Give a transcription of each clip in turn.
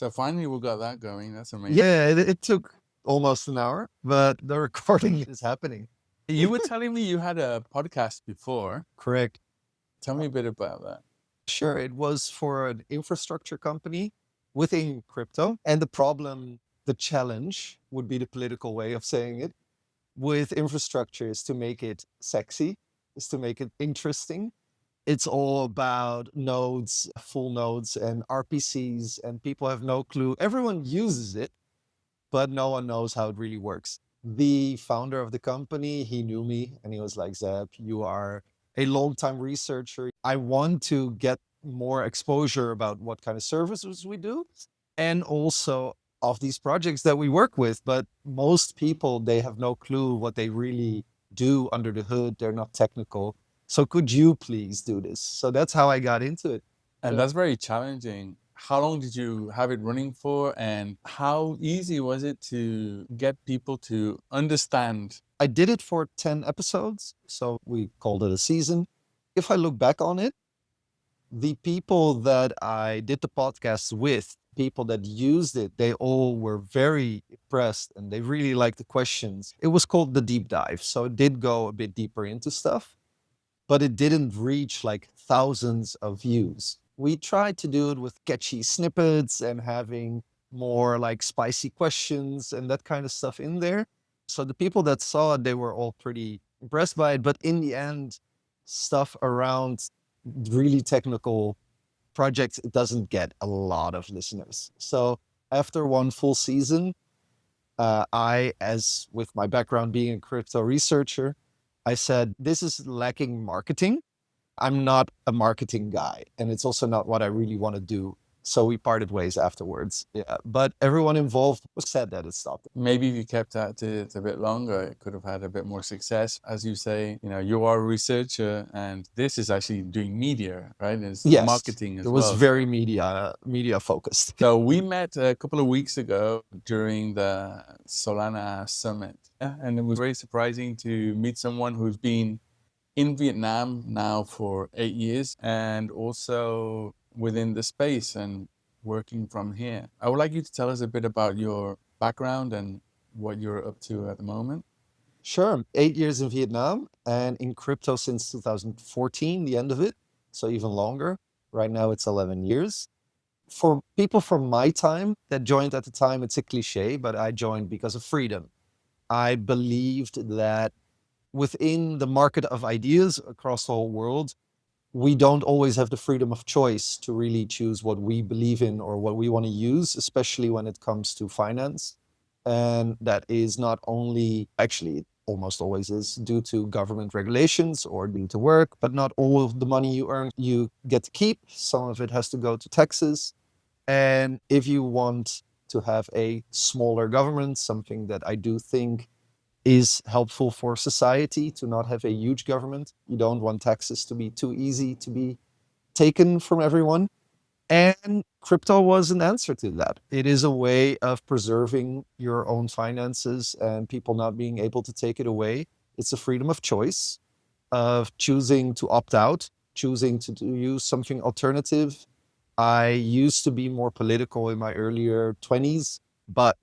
So finally we got that going. That's amazing. Yeah, it took almost an hour, but the recording is happening. You were telling me you had a podcast before. Correct. Tell me a bit about that. Sure, it was for an infrastructure company within crypto. And the challenge would be the political way of saying it, with infrastructure is to make it sexy, is to make it interesting. It's all about nodes, full nodes, and RPCs, and people have no clue. Everyone uses it, but no one knows how it really works. The founder of the company, he knew me and he was like, Zeb, you are a long-time researcher. I want to get more exposure about what kind of services we do and also of these projects that we work with. But most people, they have no clue what they really do under the hood. They're not technical. So could you please do this? So that's how I got into it. And that's very challenging. How long did you have it running for? And how easy was it to get people to understand? I did it for 10 episodes. So we called it a season. If I look back on it, the people that I did the podcast with, people that used it, they all were very impressed and they really liked the questions. It was called the deep dive. So it did go a bit deeper into stuff, but it didn't reach like thousands of views. We tried to do it with catchy snippets and having more like spicy questions and that kind of stuff in there. So the people that saw it, they were all pretty impressed by it. But in the end, stuff around really technical projects, it doesn't get a lot of listeners. So after one full season, I, as with my background being a crypto researcher, I said, this is lacking marketing. I'm not a marketing guy, and it's also not what I really want to do. So we parted ways afterwards. Yeah, but everyone involved was sad that it stopped. Maybe if you kept at it a bit longer, it could have had a bit more success. As you say, you are a researcher, and this is actually doing media, right? It's Yes, marketing as it was well. very media focused. So we met a couple of weeks ago during the Solana Summit, and it was very surprising to meet someone who's been in Vietnam now for 8 years and also within the space and working from here. I would like you to tell us a bit about your background and what you're up to at the moment. Sure. 8 years in Vietnam and in crypto since 2014, the end of it. So even longer. Right now it's 11 years. For people from my time that joined at the time, it's a cliche, but I joined because of freedom. I believed that within the market of ideas across the whole world, we don't always have the freedom of choice to really choose what we believe in or what we want to use, especially when it comes to finance. And that is not only, actually, it almost always is due to government regulations or due to work, but not all of the money you earn you get to keep. Some of it has to go to taxes. And if you want to have a smaller government, something that I do think is helpful for society to not have a huge government. You don't want taxes to be too easy to be taken from everyone. And crypto was an answer to that. It is a way of preserving your own finances and people not being able to take it away. It's a freedom of choice of choosing to opt out, choosing to use something alternative. I used to be more political in my earlier 20s, but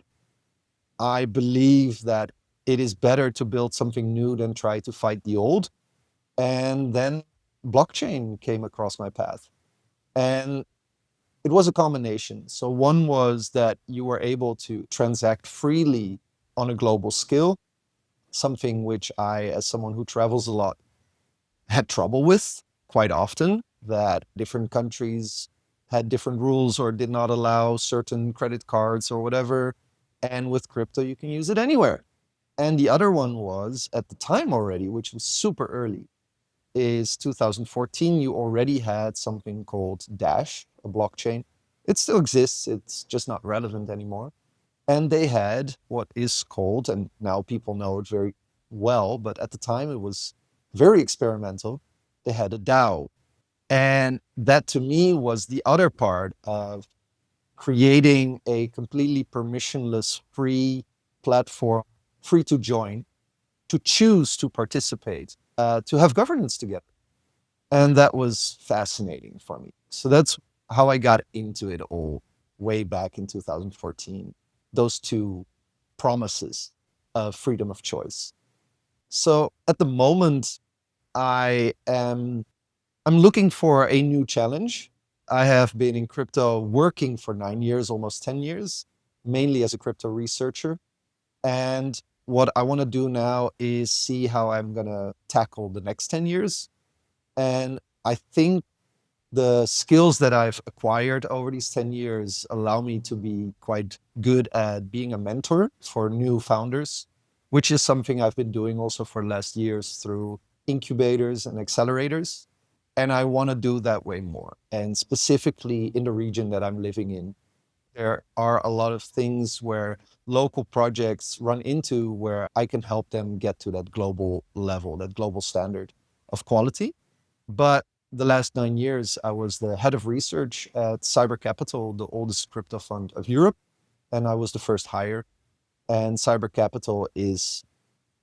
I believe that it is better to build something new than try to fight the old. And then blockchain came across my path. And it was a combination. So one was that you were able to transact freely on a global scale, something which I, as someone who travels a lot, had trouble with quite often, that different countries had different rules or did not allow certain credit cards or whatever. And with crypto, you can use it anywhere. And the other one was at the time already, which was super early, is 2014. You already had something called Dash, a blockchain. It still exists. It's just not relevant anymore. And they had what is called, and now people know it very well, but at the time it was very experimental. They had a DAO. And that to me was the other part of creating a completely permissionless, free platform, free to join, to choose to participate, to have governance together. And that was fascinating for me. So that's how I got into it all. way back in 2014. Those two promises of freedom of choice. So at the moment, I'm looking for a new challenge. I have been in crypto working for 9 years, almost 10 years, mainly as a crypto researcher. And what I want to do now is see how I'm going to tackle the next 10 years. And I think the skills that I've acquired over these 10 years allow me to be quite good at being a mentor for new founders, which is something I've been doing also for last years through incubators and accelerators. And I want to do that way more. And specifically in the region that I'm living in, there are a lot of things where local projects run into where I can help them get to that global level, that global standard of quality. But the last 9 years, I was the head of research at Cyber Capital, the oldest crypto fund of Europe, and I was the first hire. And Cyber Capital is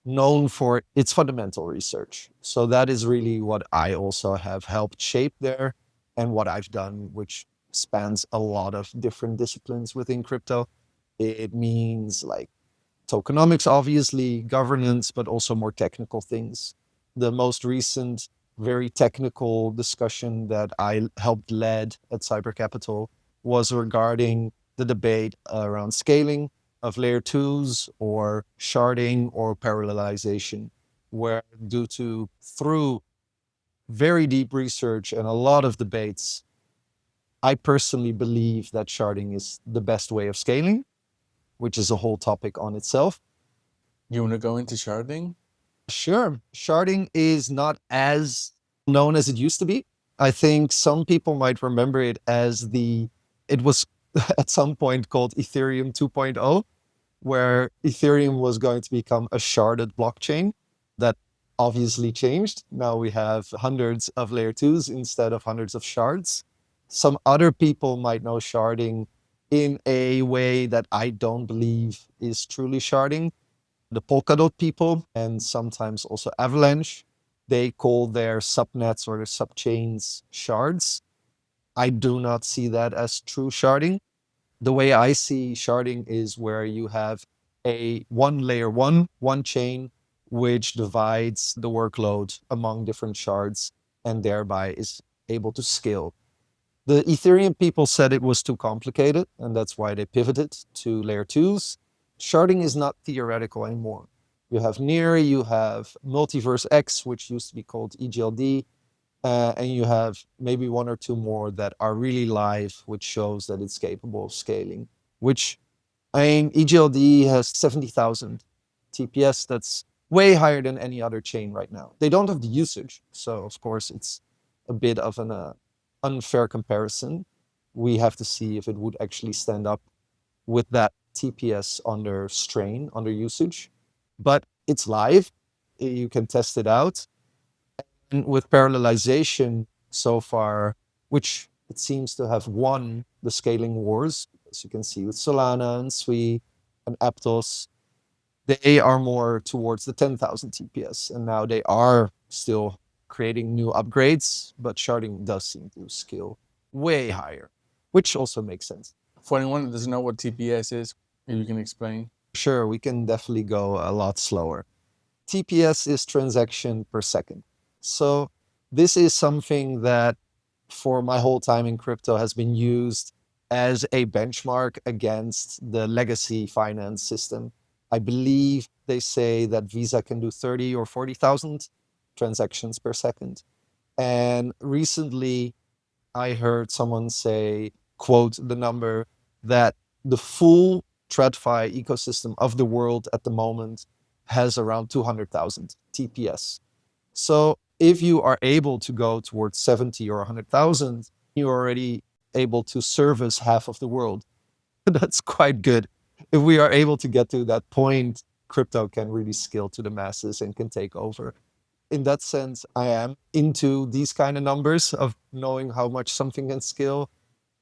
known for its fundamental research. So that is really what I also have helped shape there and what I've done, which spans a lot of different disciplines within crypto. It means like tokenomics, obviously, governance, but also more technical things. The most recent, very technical discussion that I helped lead at Cyber Capital was regarding the debate around scaling of layer twos or sharding or parallelization, where through very deep research and a lot of debates, I personally believe that sharding is the best way of scaling, which is a whole topic on itself. You want to go into sharding? Sure. Sharding is not as known as it used to be. I think some people might remember it as it was at some point called Ethereum 2.0, where Ethereum was going to become a sharded blockchain. That obviously changed. Now we have hundreds of layer twos instead of hundreds of shards. Some other people might know sharding in a way that I don't believe is truly sharding. The Polkadot people and sometimes also Avalanche, they call their subnets or their subchains shards. I do not see that as true sharding. The way I see sharding is where you have a one layer one chain, which divides the workload among different shards and thereby is able to scale. The Ethereum people said it was too complicated, and that's why they pivoted to layer twos. Sharding is not theoretical anymore. You have Near, you have Multiverse X, which used to be called EGLD, and you have maybe one or two more that are really live, which shows that it's capable of scaling. Which, I mean, EGLD has 70,000 TPS. That's way higher than any other chain right now. They don't have the usage, so of course it's a bit of an unfair comparison. We have to see if it would actually stand up with that TPS under strain, under usage. But it's live. You can test it out. And with parallelization so far, which it seems to have won the scaling wars, as you can see with Solana and Sui and Aptos, they are more towards the 10,000 TPS. And now they are still creating new upgrades, but sharding does seem to scale way higher, which also makes sense. For anyone that doesn't know what TPS is, maybe you can explain. Sure, we can definitely go a lot slower. TPS is transaction per second. So this is something that for my whole time in crypto has been used as a benchmark against the legacy finance system. I believe they say that Visa can do 30 or 40,000 transactions per second. And recently I heard someone say, quote, the number that the full TradFi ecosystem of the world at the moment has around 200,000 TPS. So if you are able to go towards 70 or 100,000, you're already able to service half of the world. That's quite good. If we are able to get to that point, crypto can really scale to the masses and can take over. In that sense, I am into these kind of numbers of knowing how much something can scale,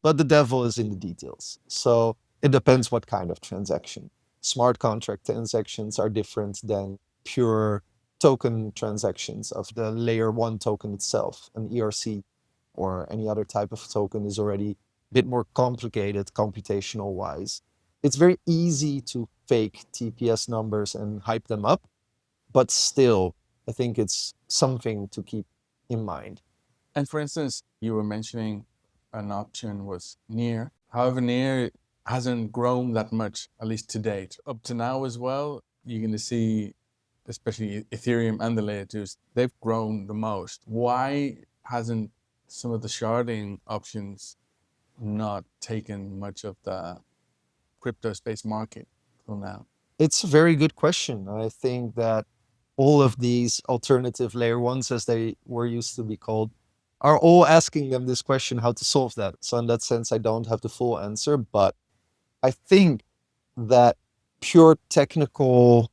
but the devil is in the details. So it depends what kind of transaction. Smart contract transactions are different than pure token transactions of the layer one token itself. An ERC or any other type of token is already bit more complicated computational wise. It's very easy to fake TPS numbers and hype them up, but still, I think it's something to keep in mind. And for instance, you were mentioning an option was near. However, near hasn't grown that much, at least to date. Up to now as well, you're going to see, especially Ethereum and the layer twos, they've grown the most. Why hasn't some of the sharding options not taken much of the crypto space market till now? It's a very good question. I think that all of these alternative layer ones, as they were used to be called, are all asking them this question, how to solve that. So in that sense, I don't have the full answer, but I think that pure technical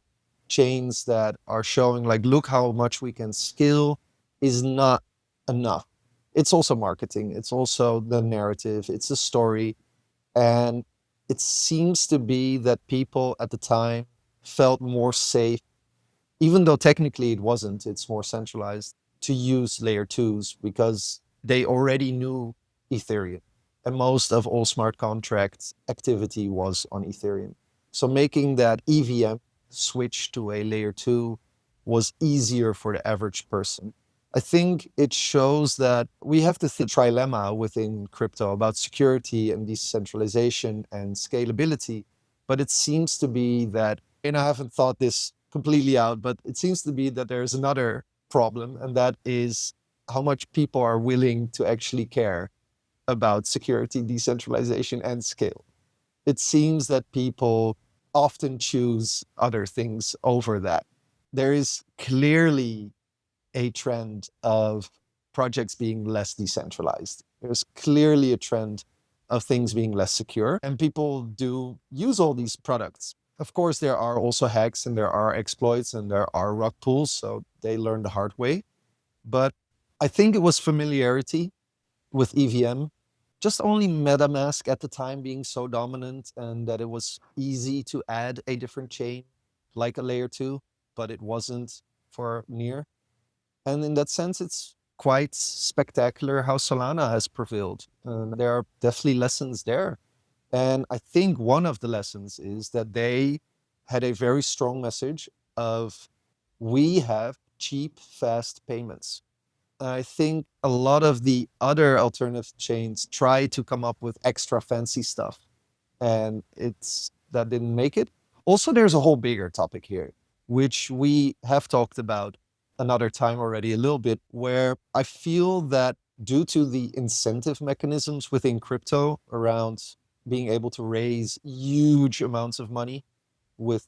chains that are showing like, look how much we can scale is not enough. It's also marketing. It's also the narrative. It's a story. And it seems to be that people at the time felt more safe, even though technically it wasn't, it's more centralized, to use layer twos because they already knew Ethereum. And most of all smart contracts activity was on Ethereum. So making that EVM switch to a layer two was easier for the average person. I think it shows that we have to think trilemma within crypto about security and decentralization and scalability. But it seems to be that, and I haven't thought this completely out, but it seems to be that there's another problem, and that is how much people are willing to actually care about security, decentralization, and scale. It seems that people often choose other things over that. There is clearly a trend of projects being less decentralized. There's clearly a trend of things being less secure, and people do use all these products. Of course, there are also hacks and there are exploits and there are rug pulls, so they learn the hard way. But I think it was familiarity with EVM, just only MetaMask at the time being so dominant and that it was easy to add a different chain like a layer two, but it wasn't for near. And in that sense, it's quite spectacular how Solana has prevailed. And there are definitely lessons there. And I think one of the lessons is that they had a very strong message of we have cheap, fast payments. I think a lot of the other alternative chains try to come up with extra fancy stuff, and it's that didn't make it. Also, there's a whole bigger topic here, which we have talked about another time already a little bit, where I feel that due to the incentive mechanisms within crypto around being able to raise huge amounts of money with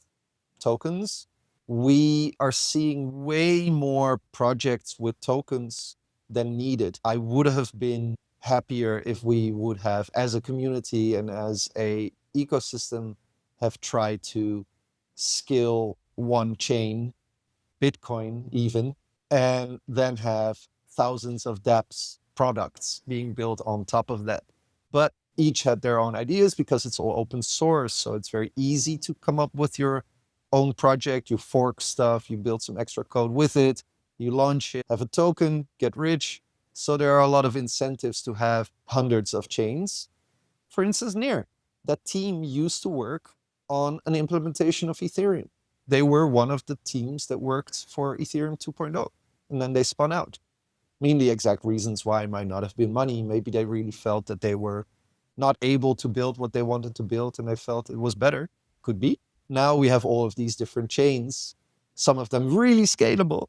tokens, we are seeing way more projects with tokens than needed. I would have been happier if we would have, as a community and as a ecosystem, have tried to scale one chain, Bitcoin even, and then have thousands of dApps products being built on top of that. But each had their own ideas because it's all open source. So it's very easy to come up with your own project. You fork stuff, you build some extra code with it, you launch it, have a token, get rich. So there are a lot of incentives to have hundreds of chains. For instance, Near, that team used to work on an implementation of Ethereum. They were one of the teams that worked for Ethereum 2.0, and then they spun out. I mean, the exact reasons why might not have been money. Maybe they really felt that they were not able to build what they wanted to build and they felt it was better. Could be. Now we have all of these different chains, some of them really scalable,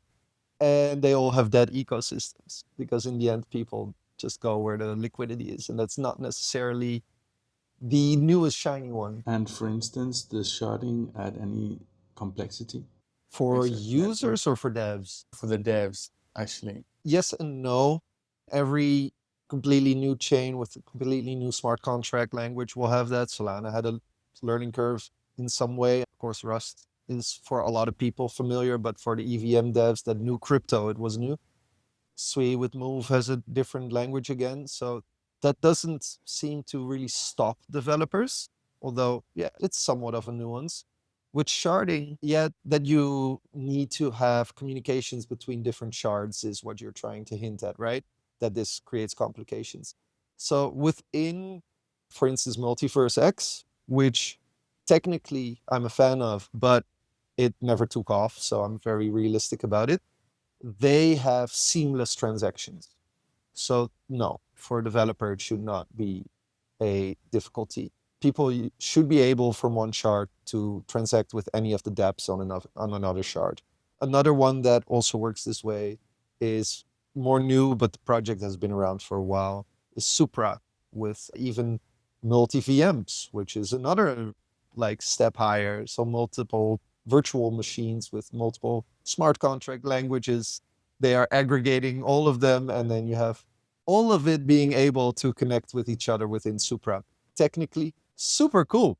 and they all have dead ecosystems because in the end, people just go where the liquidity is, and that's not necessarily the newest shiny one. And for instance, does sharding add any complexity? For Makes a network users or for devs? for the devs, actually. Yes and no. Every completely new chain with a completely new smart contract language will have that. Solana had a learning curve in some way. Of course, Rust is for a lot of people familiar, but for the EVM devs that knew crypto, it was new. Sui with Move has a different language again. So that doesn't seem to really stop developers, although, yeah, it's somewhat of a nuance. With sharding, yeah, that you need to have communications between different shards is what you're trying to hint at, right? That this creates complications. So within For instance, Multiverse X, which technically I'm a fan of, but it never took off, so I'm very realistic about it. They have seamless transactions. So no, for a developer, it should not be a difficulty. People should be able from one shard to transact with any of the dApps on another shard. Another one that also works this way is more new, but the project has been around for a while, is Supra with even multi VMs, which is another like step higher. So multiple virtual machines with multiple smart contract languages. They are aggregating all of them, and then you have all of it being able to connect with each other within Supra. Technically, super cool.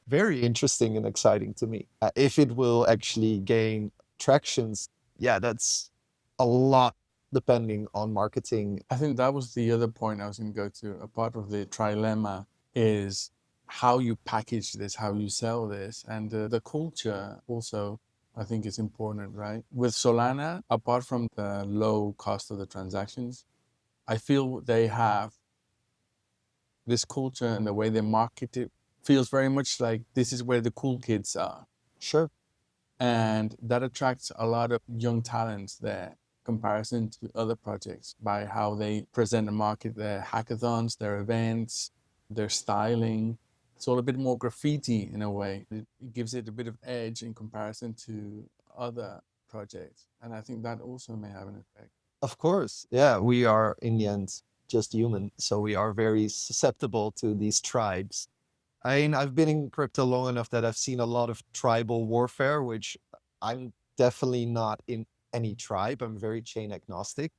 Very interesting and exciting to me. If it will actually gain tractions, yeah, that's a lot depending on marketing. I think that was the other point I was going to go to. A part of the trilemma is how you package this, how you sell this, and the culture also, I think, is important, right? With Solana, apart from the low cost of the transactions, I feel they have this culture, and the way they market it feels very much like this is where the cool kids are. Sure. And that attracts a lot of young talents there, comparison to other projects, by how they present and market their hackathons, their events, their styling. It's all a bit more graffiti in a way. It gives it a bit of edge in comparison to other projects. And I think that also may have an effect. Of course. Yeah, we are in the end just human. So we are very susceptible to these tribes. I mean, I've been in crypto long enough that I've seen a lot of tribal warfare, which I'm definitely not in any tribe. I'm very chain agnostic,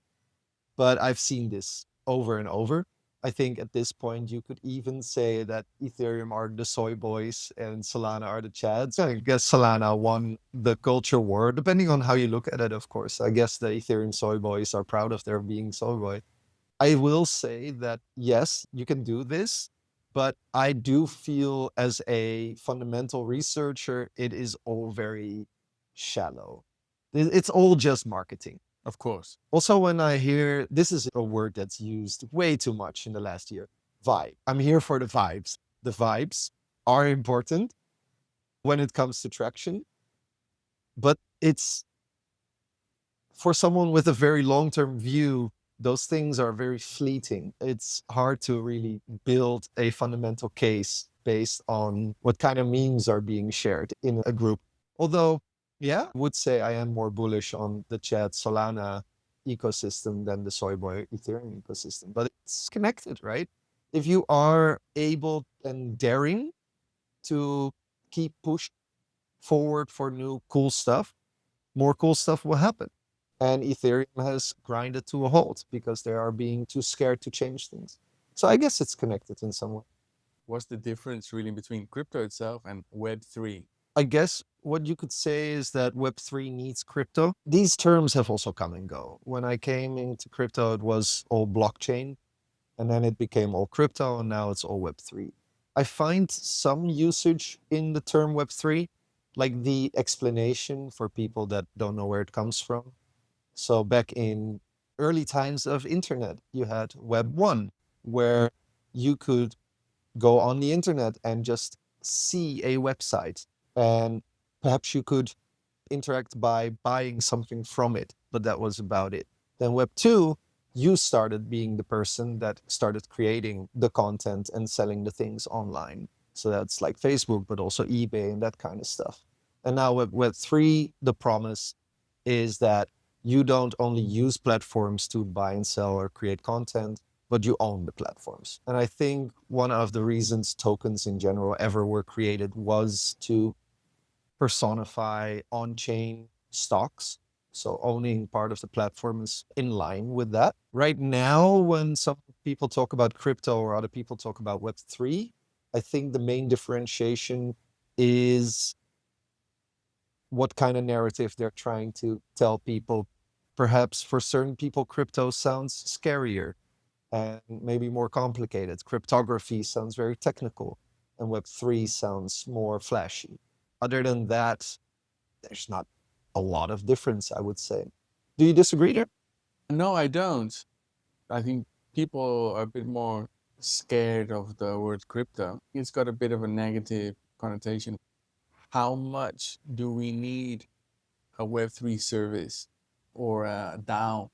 but I've seen this over and over. I think at this point you could even say that Ethereum are the soy boys and Solana are the Chads. I guess Solana won the culture war, depending on how you look at it, of course. I guess the Ethereum soy boys are proud of their being soy boy. I will say that yes, you can do this, but I do feel as a fundamental researcher, it is all very shallow. It's all just marketing. Of course. Also, when I hear this is a word that's used way too much in the last year, vibe. I'm here for the vibes. The vibes are important when it comes to traction, but it's for someone with a very long term view, those things are very fleeting. It's hard to really build a fundamental case based on what kind of memes are being shared in a group. Although, yeah, I would say I am more bullish on the chat Solana ecosystem than the Soyboy Ethereum ecosystem, but it's connected, right? If you are able and daring to keep push forward for new cool stuff, more cool stuff will happen. And Ethereum has grinded to a halt because they are being too scared to change things. So I guess it's connected in some way. What's the difference really between crypto itself and Web3? I guess what you could say is that Web3 needs crypto. These terms have also come and go. When I came into crypto, it was all blockchain, and then it became all crypto, and now it's all Web3. I find some usage in the term Web3, like the explanation for people that don't know where it comes from. So back in early times of internet, you had Web 1, where you could go on the internet and just see a website. And perhaps you could interact by buying something from it, but that was about it. Then Web 2, you started being the person that started creating the content and selling the things online. So that's like Facebook, but also eBay and that kind of stuff. And now Web 3, the promise is that you don't only use platforms to buy and sell or create content, but you own the platforms. And I think one of the reasons tokens in general ever were created was to personify on-chain stocks. So owning part of the platform is in line with that. Right now, when some people talk about crypto or other people talk about Web3, I think the main differentiation is what kind of narrative they're trying to tell people. Perhaps for certain people, crypto sounds scarier and maybe more complicated. Cryptography sounds very technical, and Web3 sounds more flashy. Other than that, there's not a lot of difference, I would say. Do you disagree there? No, I don't. I think people are a bit more scared of the word crypto. It's got a bit of a negative connotation. How much do we need a Web3 service or a DAO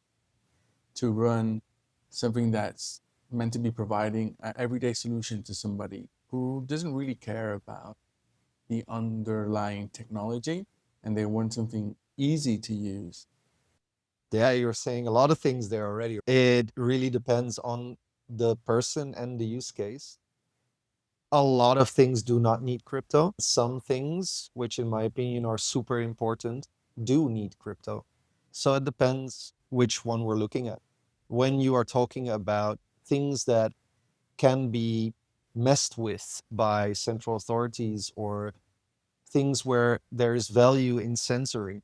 to run something that's meant to be providing an everyday solution to somebody who doesn't really care about the underlying technology and they want something easy to use? Yeah, you're saying a lot of things there already. It really depends on the person and the use case. A lot of things do not need crypto. Some things, which in my opinion are super important, do need crypto. So it depends which one we're looking at. When you are talking about things that can be messed with by central authorities or things where there is value in censoring,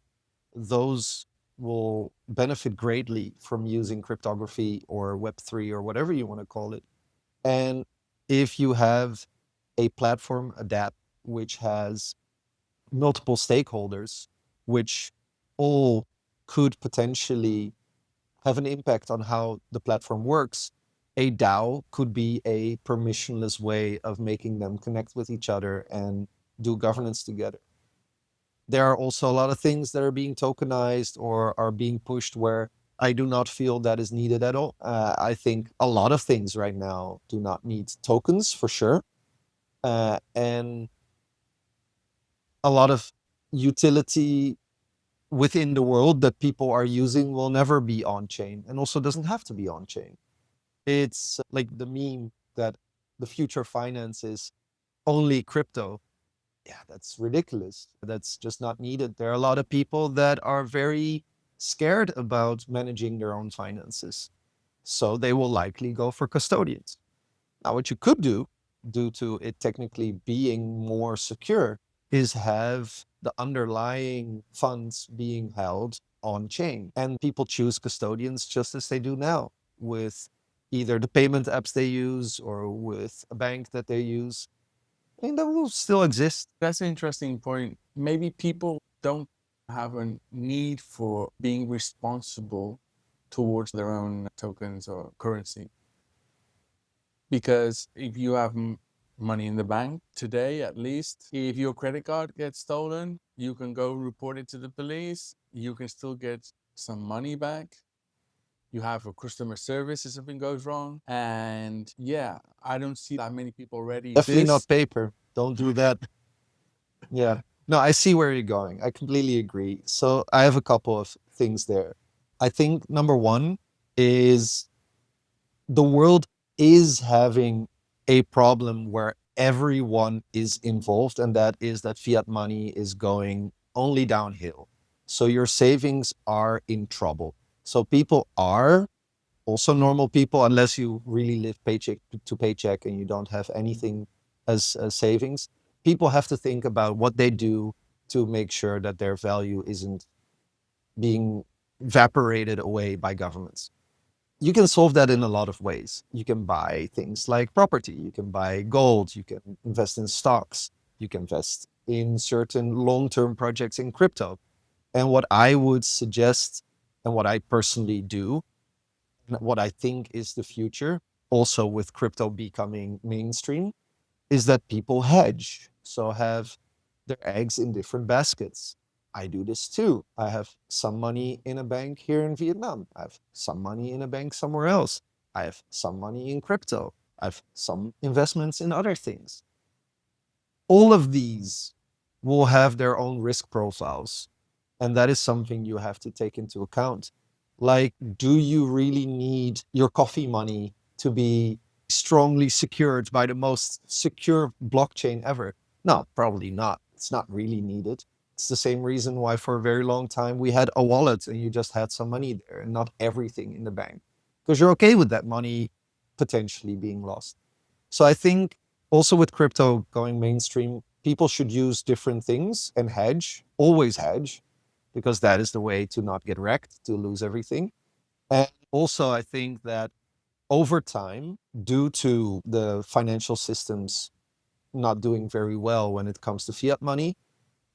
those will benefit greatly from using cryptography or Web3 or whatever you want to call it. And if you have a platform, a DApp, which has multiple stakeholders, which all could potentially have an impact on how the platform works, a DAO could be a permissionless way of making them connect with each other and do governance together. There are also a lot of things that are being tokenized or are being pushed where I do not feel that is needed at all. I think a lot of things right now do not need tokens for sure. And a lot of utility within the world that people are using will never be on chain and also doesn't have to be on chain. It's like the meme that the future finance is only crypto. Yeah, that's ridiculous. That's just not needed. There are a lot of people that are very scared about managing their own finances. So they will likely go for custodians. Now, what you could do, due to it technically being more secure, is have the underlying funds being held on chain. And people choose custodians just as they do now with either the payment apps they use or with a bank that they use. I mean, that will still exist. That's an interesting point. Maybe people don't have a need for being responsible towards their own tokens or currency. Because if you have money in the bank today, at least, if your credit card gets stolen, you can go report it to the police. You can still get some money back. You have a customer service if something goes wrong. And yeah, I don't see that many people already. Definitely not paper. Don't do that. Yeah. No, I see where you're going. I completely agree. So I have a couple of things there. I think number one is the world is having a problem where everyone is involved, and that is that fiat money is going only downhill. So your savings are in trouble. So people are also normal people, unless you really live paycheck to paycheck and you don't have anything as savings. People have to think about what they do to make sure that their value isn't being evaporated away by governments. You can solve that in a lot of ways. You can buy things like property, you can buy gold, you can invest in stocks, you can invest in certain long-term projects in crypto. And what I would suggest and what I personally do, and what I think is the future, also with crypto becoming mainstream, is that people hedge. So have their eggs in different baskets. I do this too. I have some money in a bank here in Vietnam. I have some money in a bank somewhere else. I have some money in crypto. I have some investments in other things. All of these will have their own risk profiles. And that is something you have to take into account. Like, do you really need your coffee money to be strongly secured by the most secure blockchain ever? No, probably not. It's not really needed. It's the same reason why for a very long time we had a wallet and you just had some money there and not everything in the bank, because you're okay with that money potentially being lost. So I think also with crypto going mainstream, people should use different things and hedge, always hedge, because that is the way to not get wrecked, to lose everything. And also, I think that over time, due to the financial systems not doing very well when it comes to fiat money,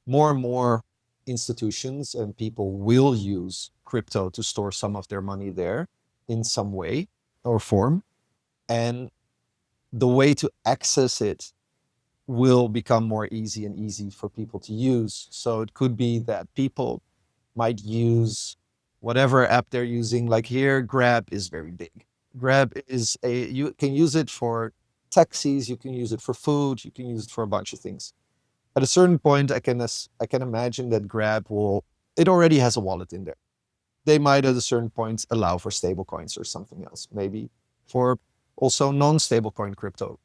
more and more institutions and people will use crypto to store some of their money there in some way or form. And the way to access it will become more easy and easy for people to use. So it could be that people might use whatever app they're using. Like here, Grab is very big. Grab is you can use it for taxis, you can use it for food, you can use it for a bunch of things. At a certain point, I can imagine that Grab it already has a wallet in there. They might at a certain point allow for stablecoins or something else, maybe for also non-stablecoin crypto.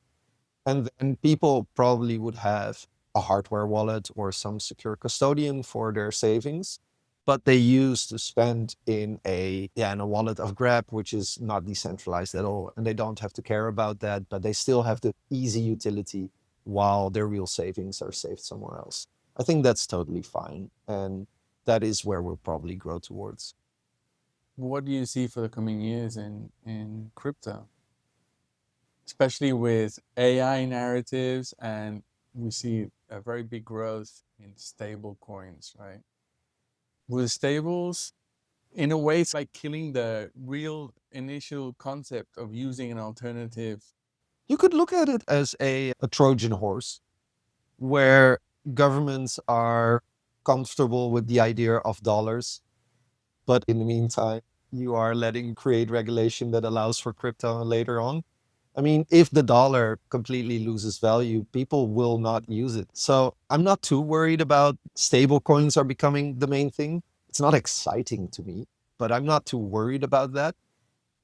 And then people probably would have a hardware wallet or some secure custodian for their savings, but they used to spend in a wallet of Grab, which is not decentralized at all. And they don't have to care about that, but they still have the easy utility while their real savings are saved somewhere else. I think that's totally fine. And that is where we'll probably grow towards. What do you see for the coming years in crypto? Especially with AI narratives, and we see a very big growth in stable coins, right? With stables, in a way, it's like killing the real initial concept of using an alternative. You could look at it as a Trojan horse where governments are comfortable with the idea of dollars, but in the meantime, you are letting create regulation that allows for crypto later on. I mean, if the dollar completely loses value, people will not use it. So I'm not too worried about stable coins are becoming the main thing. It's not exciting to me, but I'm not too worried about that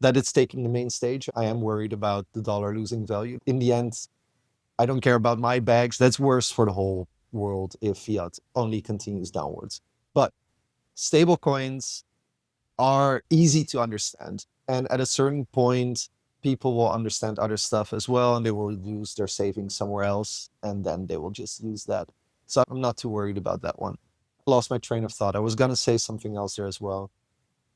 it's taking the main stage. I am worried about the dollar losing value. In the end, I don't care about my bags. That's worse for the whole world if fiat only continues downwards. But stable coins are easy to understand. And at a certain point, people will understand other stuff as well, and they will use their savings somewhere else, and then they will just use that. So I'm not too worried about that one. I lost my train of thought. I was going to say something else there as well.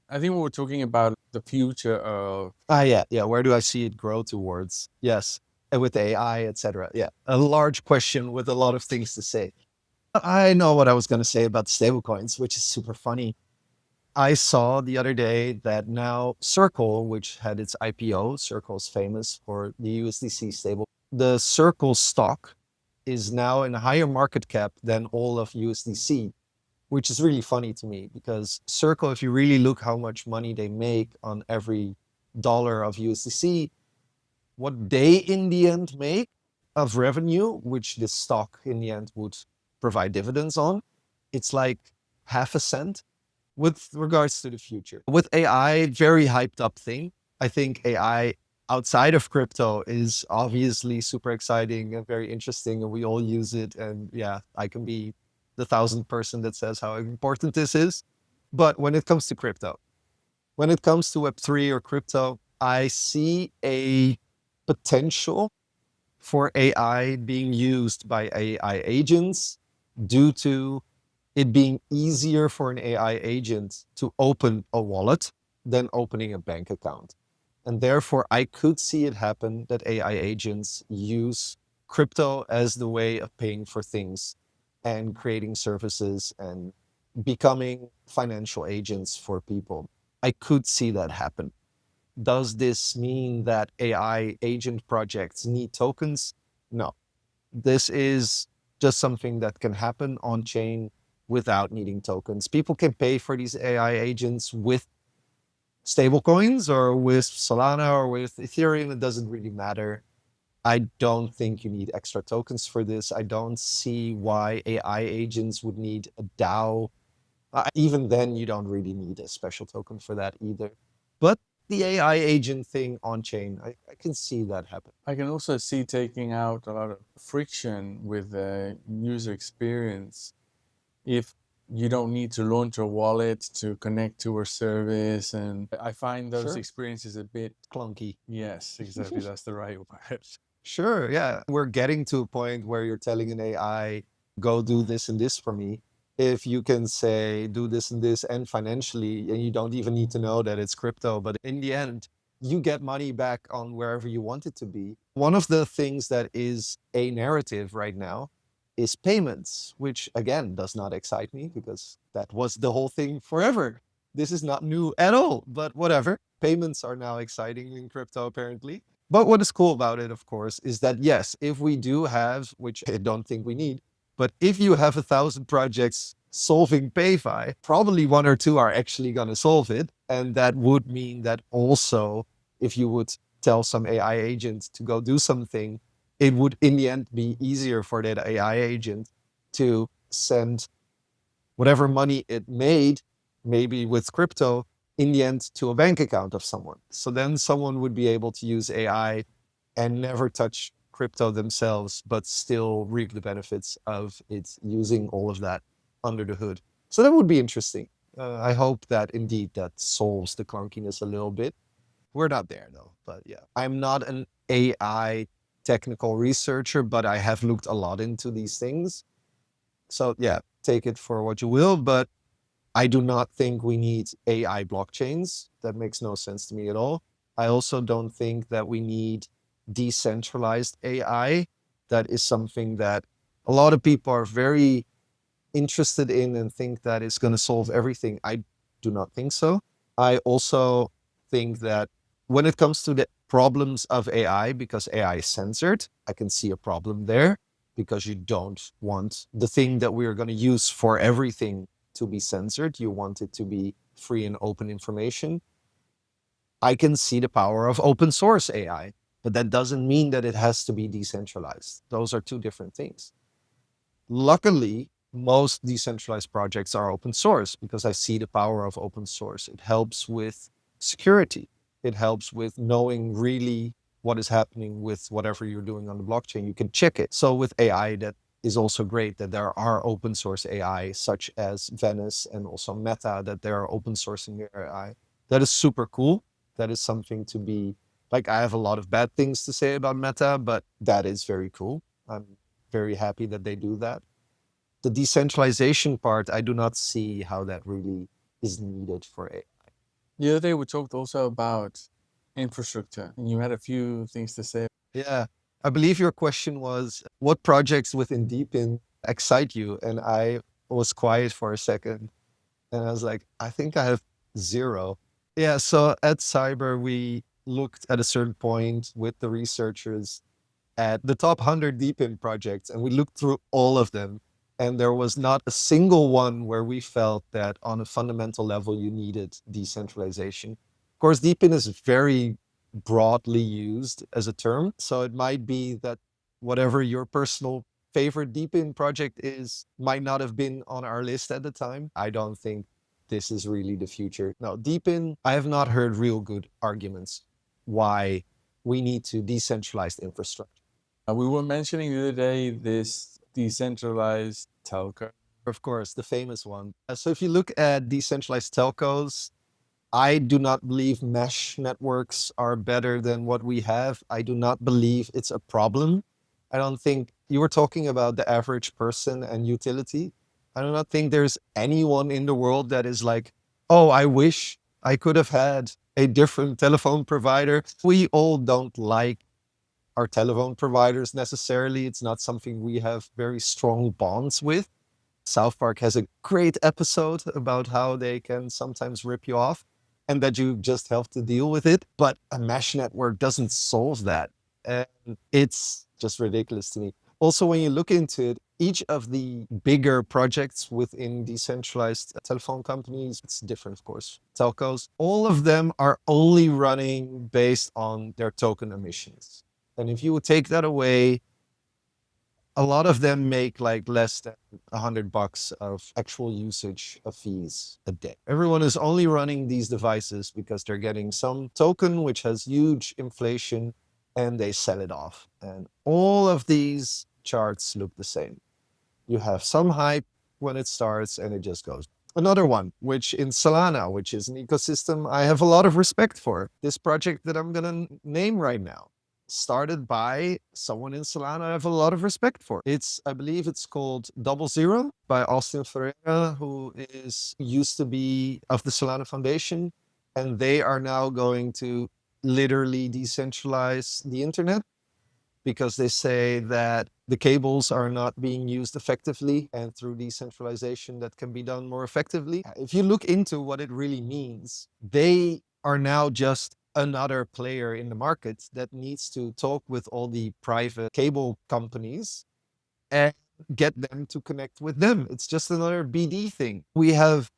I think we were talking about the future of. Yeah. Where do I see it grow towards? Yes, and with AI, etc. Yeah, a large question with a lot of things to say. I know what I was going to say about stablecoins, which is super funny. I saw the other day that now Circle, which had its IPO, Circle's famous for the USDC stable, the Circle stock is now in a higher market cap than all of USDC, which is really funny to me because Circle, if you really look how much money they make on every dollar of USDC, what they in the end make of revenue, which this stock in the end would provide dividends on, it's like half a cent with regards to the future. With AI, very hyped up thing. I think AI outside of crypto is obviously super exciting and very interesting, and we all use it. And yeah, I can be the 1,000th person that says how important this is. But when it comes to crypto, when it comes to Web3 or crypto, I see a potential for AI being used by AI agents due to it being easier for an AI agent to open a wallet than opening a bank account. And therefore, I could see it happen that AI agents use crypto as the way of paying for things and creating services and becoming financial agents for people. I could see that happen. Does this mean that AI agent projects need tokens? No. This is just something that can happen on chain without needing tokens. People can pay for these AI agents with stablecoins or with Solana or with Ethereum. It doesn't really matter. I don't think you need extra tokens for this. I don't see why AI agents would need a DAO. Even then, you don't really need a special token for that either. But the AI agent thing on chain, I can see that happen. I can also see taking out a lot of friction with the user experience if you don't need to launch a wallet to connect to a service. And I find those Sure. experiences a bit Clunky. yes, exactly. That's the right word. Sure, yeah. We're getting to a point where you're telling an AI, go do this and this for me. If you can say, do this and this, and financially, and you don't even need to know that it's crypto, but in the end, you get money back on wherever you want it to be. One of the things that is a narrative right now is payments, which again does not excite me because that was the whole thing forever. This is not new at all, but whatever. Payments are now exciting in crypto, apparently. But what is cool about it, of course, is that yes, if we do have, which I don't think we need, but if you have 1,000 projects solving PayFi, probably one or two are actually going to solve it. And that would mean that also, if you would tell some AI agent to go do something, it would in the end be easier for that AI agent to send whatever money it made, maybe with crypto, in the end to a bank account of someone. So then someone would be able to use AI and never touch crypto themselves, but still reap the benefits of it using all of that under the hood. So that would be interesting. I hope that indeed that solves the clunkiness a little bit. We're not there though, but yeah. I'm not an AI technical researcher, but I have looked a lot into these things. So yeah, take it for what you will, but I do not think we need AI blockchains. That makes no sense to me at all. I also don't think that we need decentralized AI. That is something that a lot of people are very interested in and think that it's going to solve everything. I do not think so. I also think that when it comes to the problems of AI, because AI is censored, I can see a problem there because you don't want the thing that we are going to use for everything to be censored. You want it to be free and open information. I can see the power of open source AI, but that doesn't mean that it has to be decentralized. Those are two different things. Luckily, most decentralized projects are open source because I see the power of open source. It helps with security. It helps with knowing really what is happening with whatever you're doing on the blockchain. You can check it. So with AI, that is also great that there are open source AI such as Venice and also Meta, that they are open sourcing their AI. That is super cool. That is something to be like, I have a lot of bad things to say about Meta, but that is very cool. I'm very happy that they do that. The decentralization part, I do not see how that really is needed for AI. The other day we talked also about infrastructure, and you had a few things to say. Yeah. I believe your question was what projects within DePIN excite you? And I was quiet for a second and I was like, I think I have zero. Yeah. So at Cyber, we looked at a certain point with the researchers at the top 100 DePIN projects, and we looked through all of them. And there was not a single one where we felt that on a fundamental level you needed decentralization. Of course, DePIN is very broadly used as a term. So it might be that whatever your personal favorite DePIN project is might not have been on our list at the time. I don't think this is really the future. No, DePIN, I have not heard real good arguments why we need to decentralize infrastructure. We were mentioning the other day this decentralized telco. Of course, the famous one. So if you look at decentralized telcos, I do not believe mesh networks are better than what we have. I do not believe it's a problem. I don't think you were talking about the average person and utility. I do not think there's anyone in the world that is like, oh, I wish I could have had a different telephone provider. We all don't like our telephone providers necessarily. It's not something we have very strong bonds with. South Park has a great episode about how they can sometimes rip you off and that you just have to deal with it. But a mesh network doesn't solve that. And it's just ridiculous to me. Also, when you look into it, each of the bigger projects within decentralized telephone companies, it's different, of course, telcos, all of them are only running based on their token emissions. And if you would take that away, a lot of them make like less than $100 of actual usage of fees a day. Everyone is only running these devices because they're getting some token which has huge inflation and they sell it off. And all of these charts look the same. You have some hype when it starts and it just goes. Another one, which in Solana, which is an ecosystem I have a lot of respect for. This project that I'm going to name right now, started by someone in Solana I have a lot of respect for. I believe it's called Double Zero by Austin Ferreira, who used to be of the Solana Foundation. And they are now going to literally decentralize the internet because they say that the cables are not being used effectively, and through decentralization that can be done more effectively. If you look into what it really means, they are now just another player in the market that needs to talk with all the private cable companies and get them to connect with them. It's just another BD thing. We have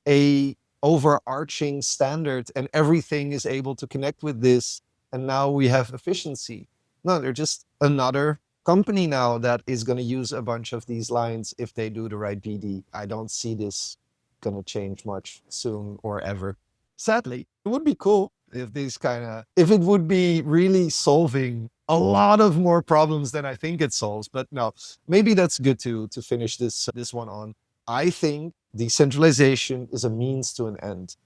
a overarching standard and everything is able to connect with this, and now we have efficiency. No, they're just another company now that is going to use a bunch of these lines if they do the right BD. I don't see this going to change much soon or ever. Sadly, it would be cool if if it would be really solving a lot of more problems than I think it solves. But no, maybe that's good to finish this one on. I think decentralization is a means to an end.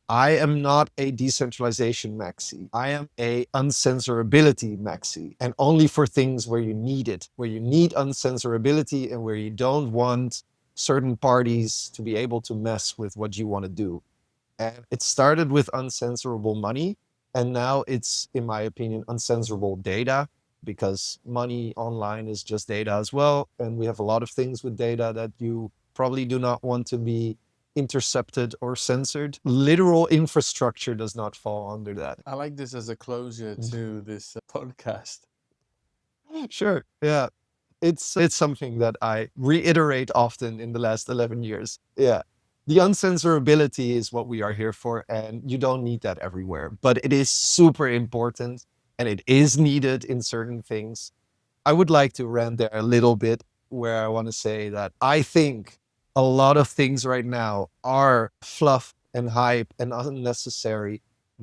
I am not a decentralization maxi. I am a uncensorability maxi, and only for things where you need it, where you need uncensorability and where you don't want certain parties to be able to mess with what you want to do. And it started with uncensorable money, and now it's, in my opinion, uncensorable data, because money online is just data as well. And we have a lot of things with data that you probably do not want to be intercepted or censored. Literal infrastructure does not fall under that. I like this as a closure to this podcast. Sure. Yeah. It's something that I reiterate often in the last 11 years. Yeah. The uncensorability is what we are here for, and you don't need that everywhere, but it is super important and it is needed in certain things. I would like to rant there a little bit, where I want to say that I think a lot of things right now are fluff and hype and unnecessary,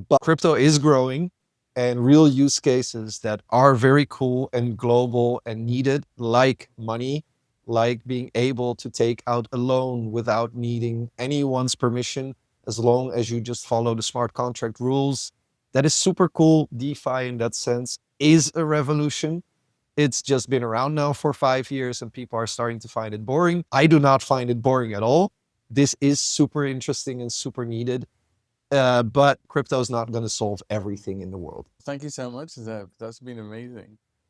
but crypto is growing, and real use cases that are very cool and global and needed, like money, like being able to take out a loan without needing anyone's permission, as long as you just follow the smart contract rules. That is super cool. DeFi, in that sense, is a revolution. It's just been around now for 5 years and people are starting to find it boring. I do not find it boring at all. This is super interesting and super needed. But crypto is not going to solve everything in the world. Thank you so much, Zeb. That's been amazing.